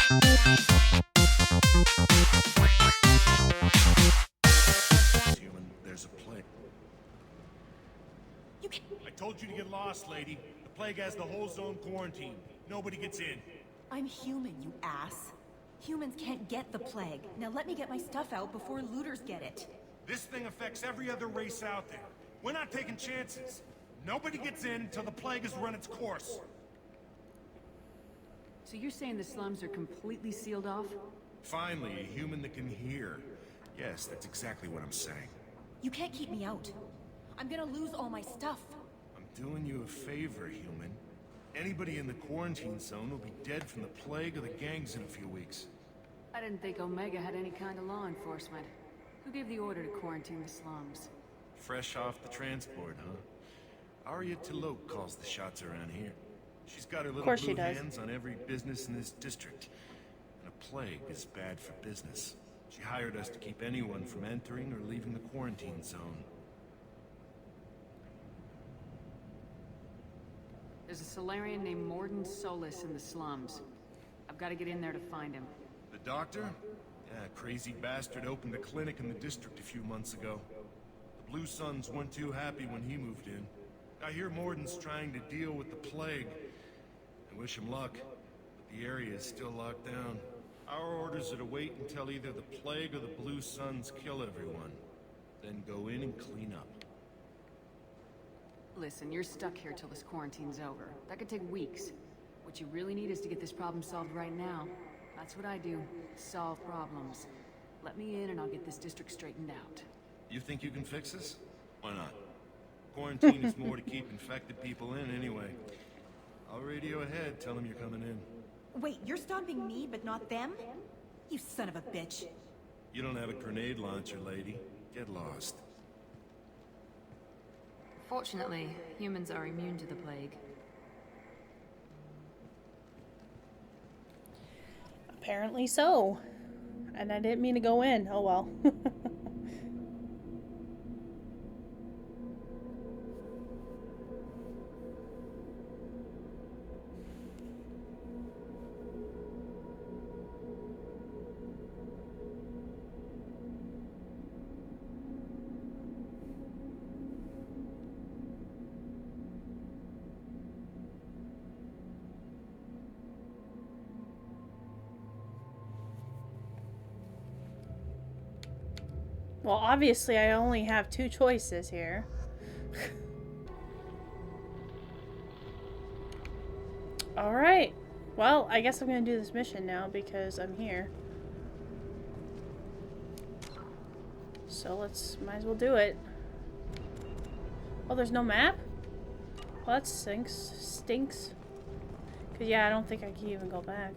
Human, there's a plague. You can... I told you to get lost, lady. The plague has the whole zone quarantined. Nobody gets in. I'm human, you ass. Humans can't get the plague. Now let me get my stuff out before looters get it. This thing affects every other race out there. We're not taking chances. Nobody gets in until the plague has run its course. So you're saying the slums are completely sealed off? Finally, a human that can hear. Yes, that's exactly what I'm saying. You can't keep me out. I'm gonna lose all my stuff. I'm doing you a favor, human. Anybody in the quarantine zone will be dead from the plague or the gangs in a few weeks. I didn't think Omega had any kind of law enforcement. Who gave the order to quarantine the slums? Fresh off the transport, huh? Arya Tilok calls the shots around here. She's got her little blue hands on every business in this district. And a plague is bad for business. She hired us to keep anyone from entering or leaving the quarantine zone. There's a Solarian named Morden Solis in the slums. I've got to get in there to find him. The doctor? Yeah, crazy bastard opened a clinic in the district a few months ago. The Blue Suns weren't too happy when he moved in. I hear Morden's trying to deal with the plague. I wish him luck, but the area is still locked down. Our orders are to wait until either the plague or the Blue Suns kill everyone. Then go in and clean up. Listen, you're stuck here till this quarantine's over. That could take weeks. What you really need is to get this problem solved right now. That's what I do. Solve problems. Let me in and I'll get this district straightened out. You think you can fix this? Why not? Quarantine is more to keep infected people in anyway. I'll radio ahead, tell them you're coming in. Wait, you're stopping me, but not them? You son of a bitch. You don't have a grenade launcher, lady. Get lost. Fortunately, humans are immune to the plague. Apparently so. And I didn't mean to go in. Oh well. Well, obviously I only have two choices here. Alright. Well, I guess I'm gonna do this mission now because I'm here. So might as well do it. Oh, there's no map? Well, that stinks. Cause yeah, I don't think I can even go back.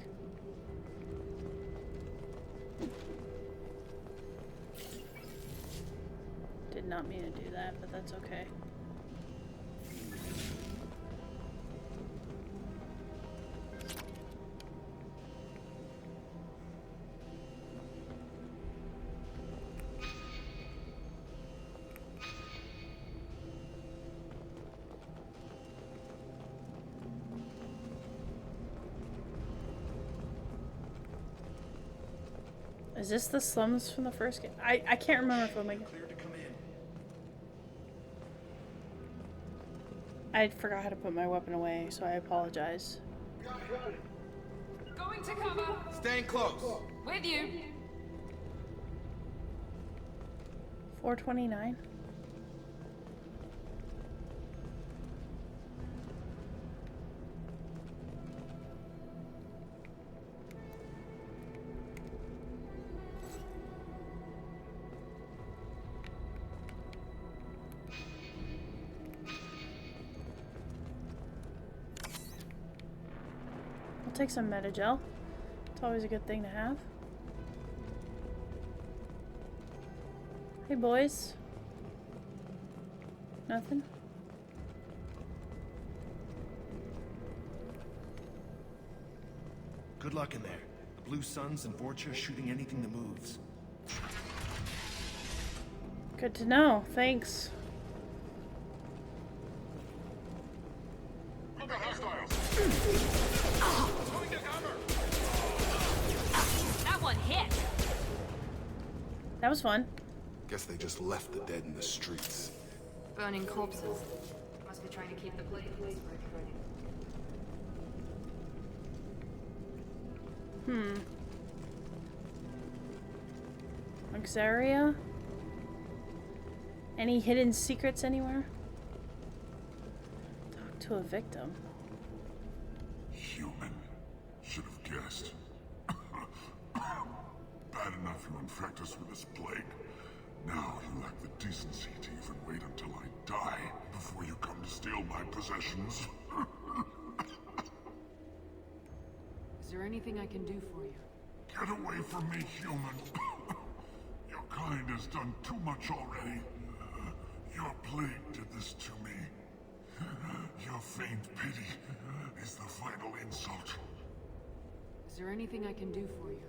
Did not mean to do that, but that's okay. Is this the slums from the first game? I can't remember if Omega... I forgot how to put my weapon away, so I apologize. Going to cover. Staying close. With you. 429. Take some Metagel. It's always a good thing to have. Hey boys. Nothing? Good luck in there. The Blue Suns and Vorcha are shooting anything that moves. Good to know. Thanks. That was fun. Guess they just left the dead in the streets. Burning corpses. Must be trying to keep the plague from spreading. Luxaria? Any hidden secrets anywhere? Talk to a victim. Human. Should have guessed. Bad enough you infect us with this plague. Now you lack the decency to even wait until I die before you come to steal my possessions. Is there anything I can do for you? Get away from me, human. Your kind has done too much already. Your plague did this to me. Your feigned pity is the final insult. Is there anything I can do for you?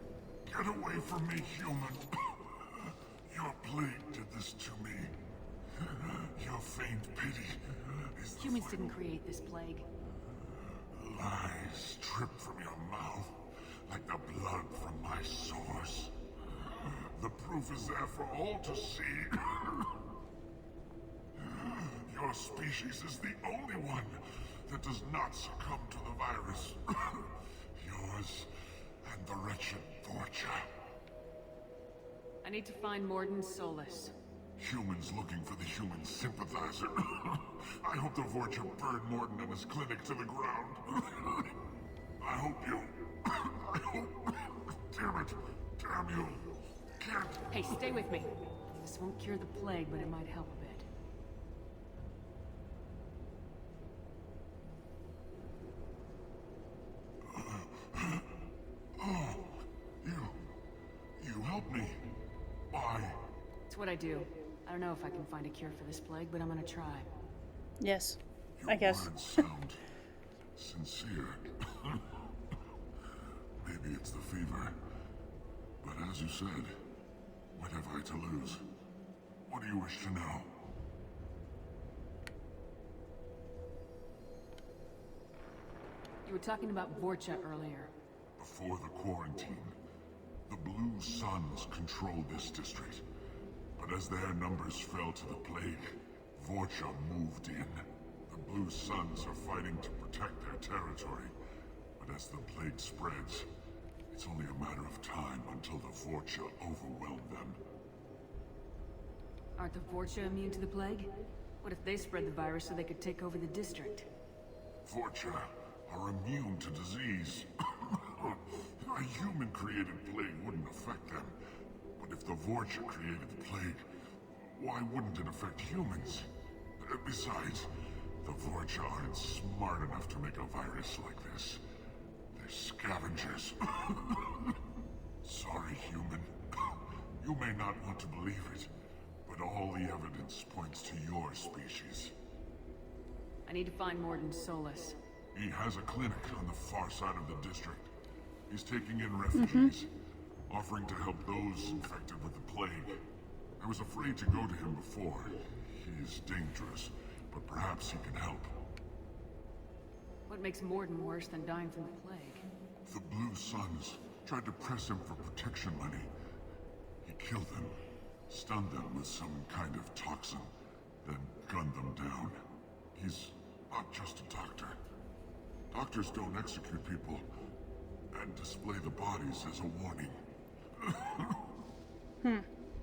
Get away from me, human. Your plague did this to me. Your feigned pity is the Humans final... didn't create this plague. Lies drip from your mouth like the blood from my sores. The proof is there for all to see. Your species is the only one that does not succumb to the virus. Yours and the wretched Vorcha. I need to find Morden Solus. Humans looking for the human sympathizer. I hope the Vorcha burned Morden and his clinic to the ground. I hope you... I hope... Damn it. Damn you. Can't... Hey, stay with me. This won't cure the plague, but it might help a bit. You helped me. Why? It's what I do. I don't know if I can find a cure for this plague, but I'm gonna try. Yes, Your I guess. words sound sincere. Maybe it's the fever. But as you said, what have I to lose? What do you wish to know? You were talking about Vorcha earlier. Before the quarantine, the Blue Suns controlled this district. But as their numbers fell to the plague, Vorcha moved in. The Blue Suns are fighting to protect their territory. But as the plague spreads, it's only a matter of time until the Vorcha overwhelm them. Aren't the Vorcha immune to the plague? What if they spread the virus so they could take over the district? Vorcha are immune to disease. A human-created plague wouldn't affect them. But if the Vorcha created the plague, why wouldn't it affect humans? Besides, the Vorcha aren't smart enough to make a virus like this. They're scavengers. Sorry, human. You may not want to believe it, but all the evidence points to your species. I need to find Morden Solus. He has a clinic on the far side of the district. He's taking in refugees, offering to help those infected with the plague. I was afraid to go to him before. He is dangerous, but perhaps he can help. What makes Morden worse than dying from the plague? The Blue Suns tried to press him for protection money. He killed them, stunned them with some kind of toxin, then gunned them down. He's not just a doctor. Doctors don't execute people and display the bodies as a warning.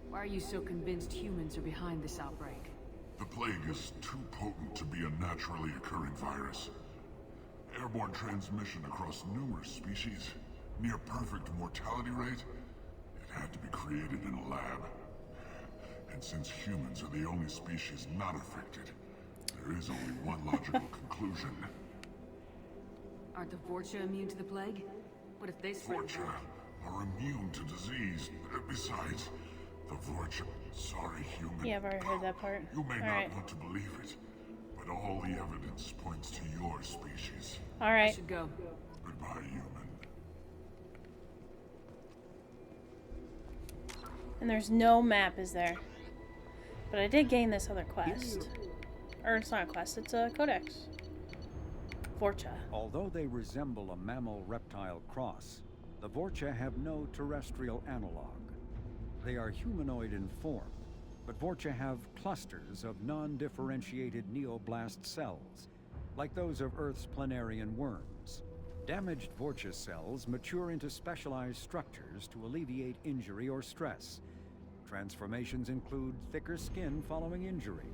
Why are you so convinced humans are behind this outbreak? The plague is too potent to be a naturally occurring virus. Airborne transmission across numerous species, near perfect mortality rate. It had to be created in a lab. And since humans are the only species not affected, there is only one logical conclusion. Aren't the Vorcha immune to the plague? What if they spread the Vorcha plague? are immune to disease. Besides, the Vorcha... Sorry, human. Yeah, I've already heard that part. You may not Alright. want to believe it, but all the evidence points to your species. I Alright. should go. Goodbye, human. And there's no map, is there? But I did gain this other quest. Or it's not a quest, it's a codex. Vorcha. Although they resemble a mammal-reptile cross, the Vorcha have no terrestrial analog. They are humanoid in form, but Vorcha have clusters of non-differentiated neoblast cells, like those of Earth's planarian worms. Damaged Vorcha cells mature into specialized structures to alleviate injury or stress. Transformations include thicker skin following injury,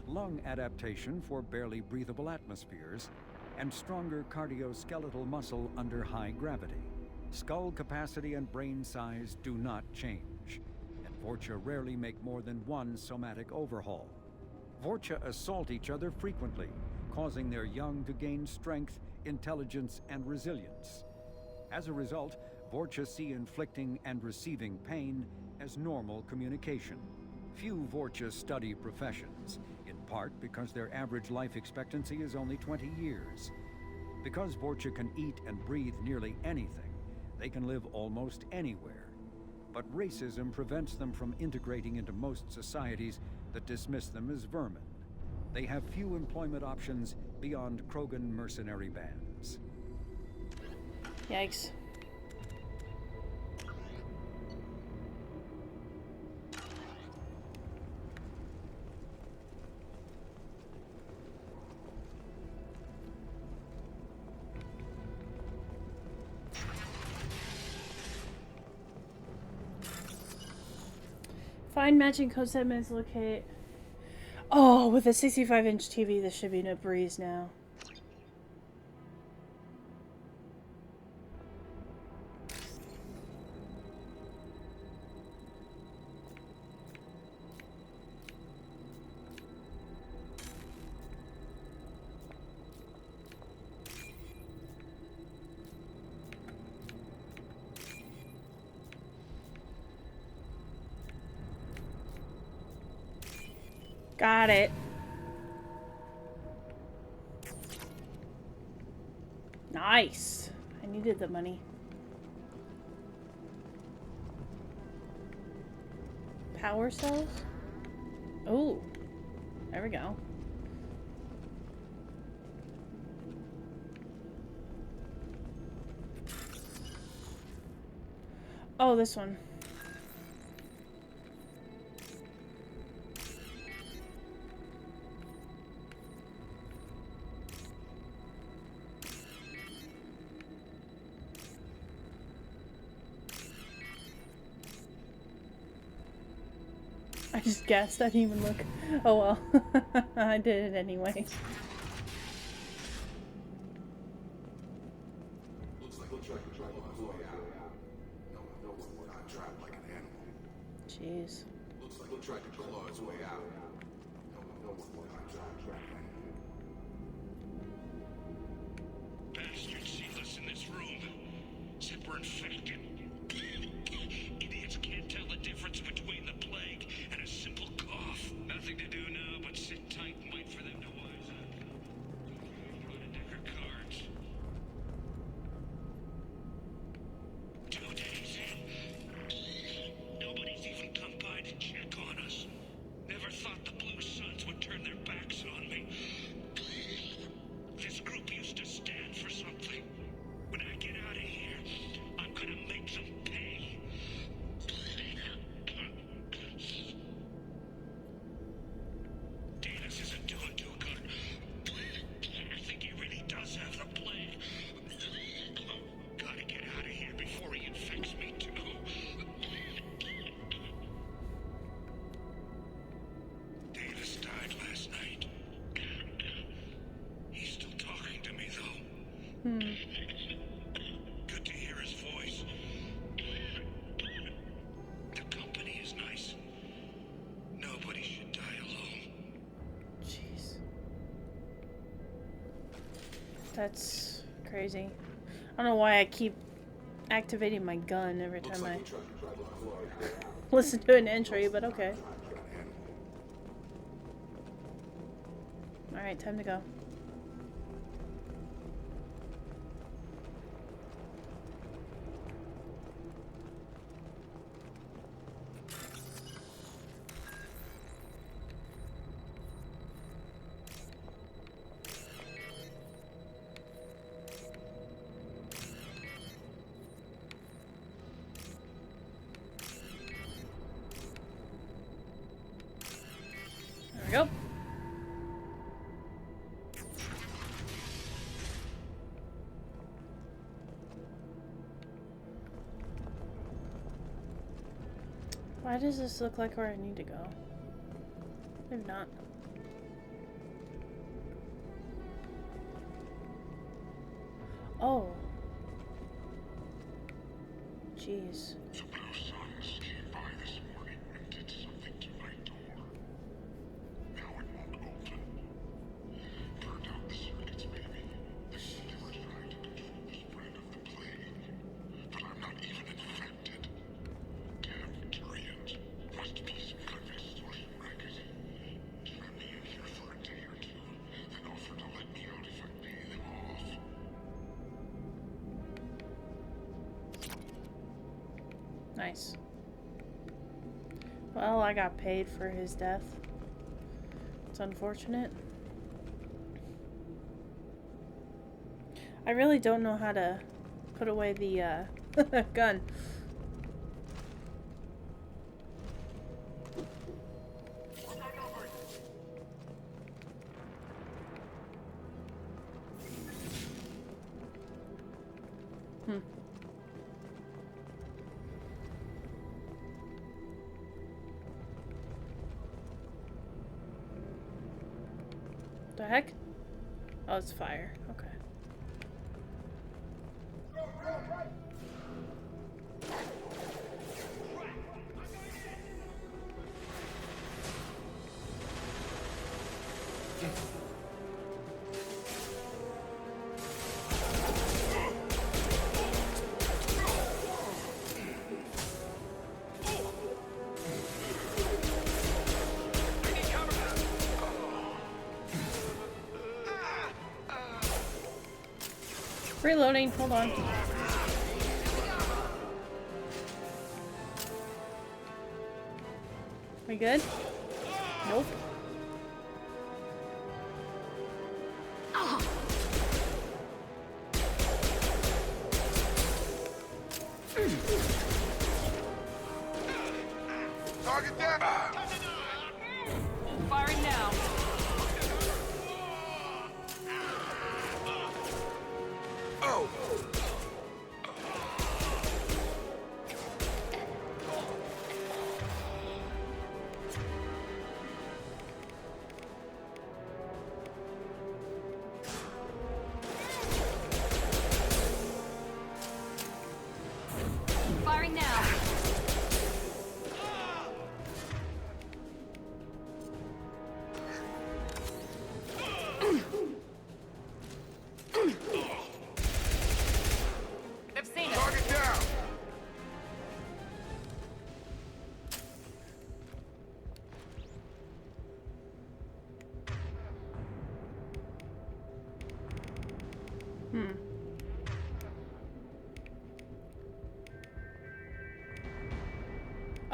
lung adaptation for barely breathable atmospheres, and stronger cardioskeletal muscle under high gravity. Skull capacity and brain size do not change, and Vorcha rarely make more than one somatic overhaul. Vorcha assault each other frequently, causing their young to gain strength, intelligence, and resilience. As a result, Vorcha see inflicting and receiving pain as normal communication. Few Vorcha study professions, in part because their average life expectancy is only 20 years. Because Vorcha can eat and breathe nearly anything, they can live almost anywhere. But racism prevents them from integrating into most societies that dismiss them as vermin. They have few employment options beyond Krogan mercenary bands. Yikes. Find matching code segments, locate. Oh, with a 65-inch TV, this should be no breeze now. Got it. Nice. I needed the money. Power cells? Oh, there we go. Oh, this one. I just guessed. I didn't even look. Oh well. I did it anyway. Looks like he tried to drive a boy out. No one got trapped like an animal. Jeez. Looks like he tried to claw his way out. No one got trapped like an animal. Bastards sealed us in this room. Said we're infected. Idiots can't tell the difference between the plague and a simple cough. Nothing to do now but sit tight and wait for them to wise up. Brought a deck of cards. 2 days in. Nobody's even come by to check on us. Never thought the Blue Suns would turn their backs on me. This group used to stand for something. When I get out of here, I'm gonna make them pay. Davis isn't doing too good. I think he really does have the plague. Gotta get out of here before he infects me too. Davis died last night. He's still talking to me though. Good to hear his voice. The company is nice. Nobody should die alone. Jeez. That's crazy. I don't know why I keep activating my gun every time I listen to an entry, but okay. Alright, time to go. Why does this look like where I need to go? Maybe not. Oh. Jeez. The Blue Suns came by this morning and did something to my door. Now it won't open. Turned out the circuits, maybe. They were trying to control the spread of the plague. But I'm not even infected. Damn Tyrians. Must be some kind of extortion racket. Trap me in here for a day or two, then offer to let me out if I pay them off. Nice. Well, I got paid for his death. It's unfortunate. I really don't know how to put away the gun. The heck? Oh, it's fire. Okay. Reloading, hold on. We good? Nope. Target down! Firing now. Oh! Firing now. I've seen it. Target down!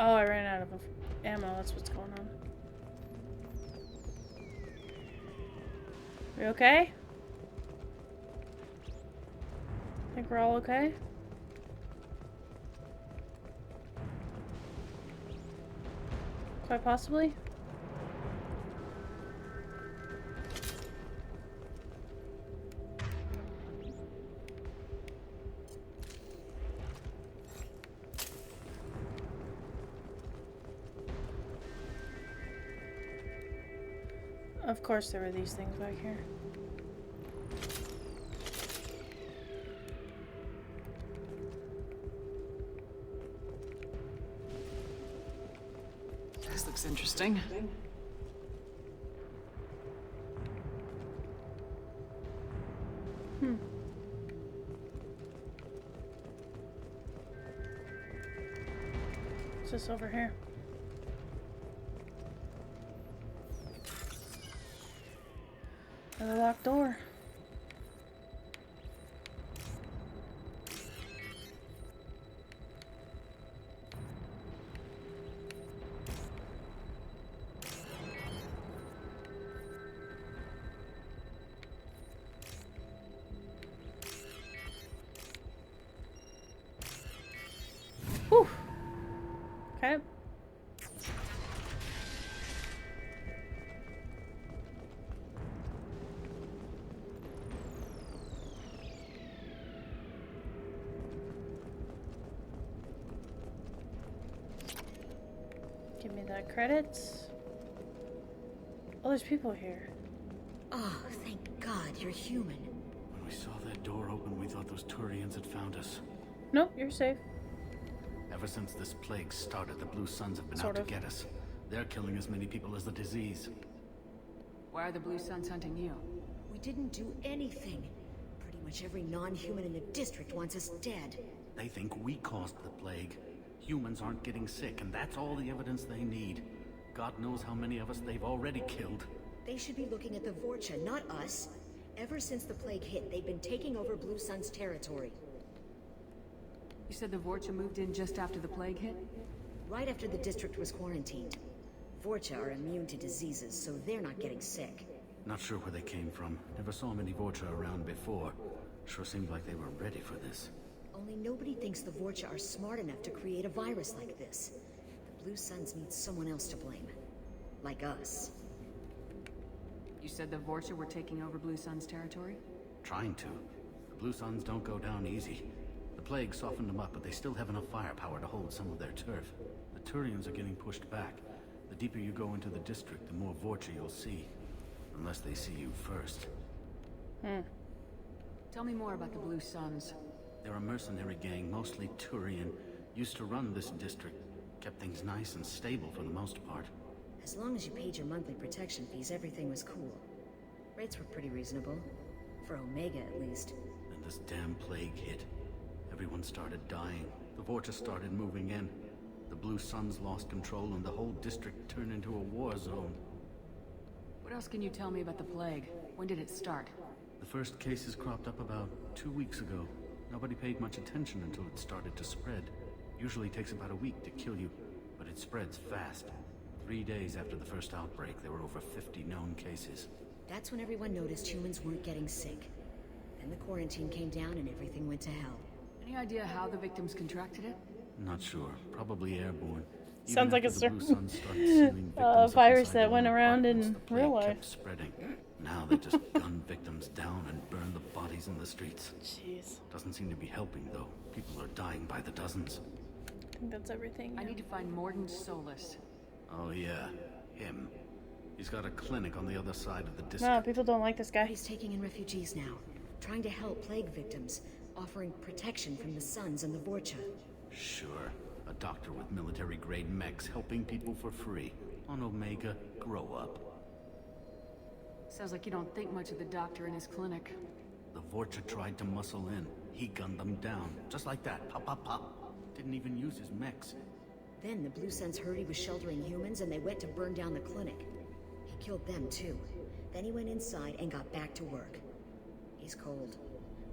Oh, I ran out of ammo. That's what's going on. We okay? Think we're all okay? Quite possibly. Of course there were these things back here. This looks interesting. What's this over here? Another locked door. Whew. Okay. Give me that credits. Oh, there's people here. Oh, thank God you're human. When we saw that door open, we thought those Turians had found us. Nope, you're safe. Ever since this plague started, the Blue Suns have been Sort out of. to get us. They're killing as many people as the disease. Why are the Blue Suns hunting you? We didn't do anything. Pretty much every non-human in the district wants us dead. They think we caused the plague. Humans aren't getting sick, and that's all the evidence they need. God knows how many of us they've already killed. They should be looking at the Vorcha, not us. Ever since the plague hit, they've been taking over Blue Sun's territory. You said the Vorcha moved in just after the plague hit? Right after the district was quarantined. Vorcha are immune to diseases, so they're not getting sick. Not sure where they came from. Never saw many Vorcha around before. Sure seemed like they were ready for this. Only nobody thinks the Vorcha are smart enough to create a virus like this. The Blue Suns need someone else to blame. Like us. You said the Vorcha were taking over Blue Sun's territory? Trying to. The Blue Suns don't go down easy. The plague softened them up, but they still have enough firepower to hold some of their turf. The Turians are getting pushed back. The deeper you go into the district, the more Vorcha you'll see. Unless they see you first. Tell me more about the Blue Suns. They're a mercenary gang, mostly Turian. Used to run this district. Kept things nice and stable for the most part. As long as you paid your monthly protection fees, everything was cool. Rates were pretty reasonable. For Omega, at least. Then this damn plague hit. Everyone started dying. The Vorcha started moving in. The Blue Suns lost control and the whole district turned into a war zone. What else can you tell me about the plague? When did it start? The first cases cropped up about 2 weeks ago. Nobody paid much attention until it started to spread. Usually takes about a week to kill you, but it spreads fast. 3 days after the first outbreak, there were over 50 known cases. That's when everyone noticed humans weren't getting sick. Then the quarantine came down and everything went to hell. Any idea how the victims contracted it? Not sure. Probably airborne. Sounds like a the Blue Suns started sealing victims up virus inside that their went own around apartments, in the plague real life. kept spreading. Now they just gun victims down and burn the bodies in the streets. Jeez. Doesn't seem to be helping, though. People are dying by the dozens. I think that's everything. I yeah. need to find Morden Solus. Oh yeah, him. He's got a clinic on the other side of the No, district. people don't like this guy. He's taking in refugees now, trying to help plague victims, offering protection from the Suns and the Vorcha. Sure. A doctor with military-grade mechs helping people for free. On Omega, grow up. Sounds like you don't think much of the doctor in his clinic. The Vorcha tried to muscle in. He gunned them down. Just like that. Pop, pop, pop. Didn't even use his mechs. Then the Blue Suns heard he was sheltering humans and they went to burn down the clinic. He killed them too. Then he went inside and got back to work. He's cold.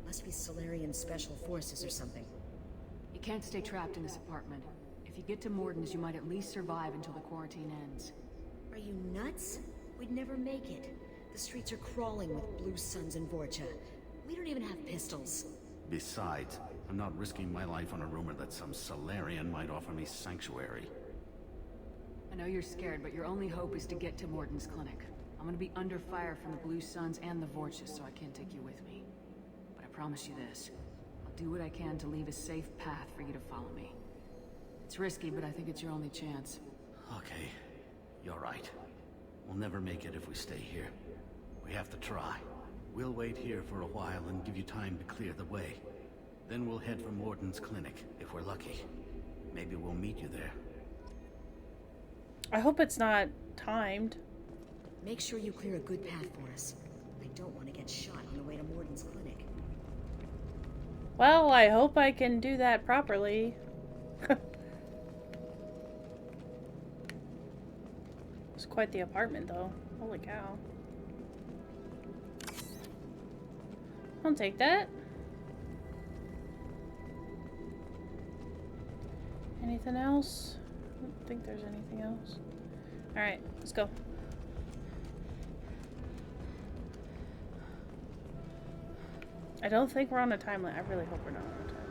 Must be Solarian Special Forces or something. You can't stay trapped in this apartment. If you get to Morden's, you might at least survive until the quarantine ends. Are you nuts? We'd never make it. The streets are crawling with Blue Suns and Vorcha. We don't even have pistols. Besides, I'm not risking my life on a rumor that some Solarian might offer me sanctuary. I know you're scared, but your only hope is to get to Morden's clinic. I'm gonna be under fire from the Blue Suns and the Vorcha, so I can't take you with me. But I promise you this. I'll do what I can to leave a safe path for you to follow me. It's risky, but I think it's your only chance. Okay, you're right. We'll never make it if we stay here. We have to try. We'll wait here for a while and give you time to clear the way. Then we'll head for Morden's clinic, if we're lucky. Maybe we'll meet you there. I hope it's not timed. Make sure you clear a good path for us. I don't want to get shot on the way to Morden's clinic. Well, I hope I can do that properly. It's quite the apartment, though. Holy cow. I'll take that. Anything else? I don't think there's anything else. Alright, let's go. I don't think we're on a time limit. I really hope we're not on a time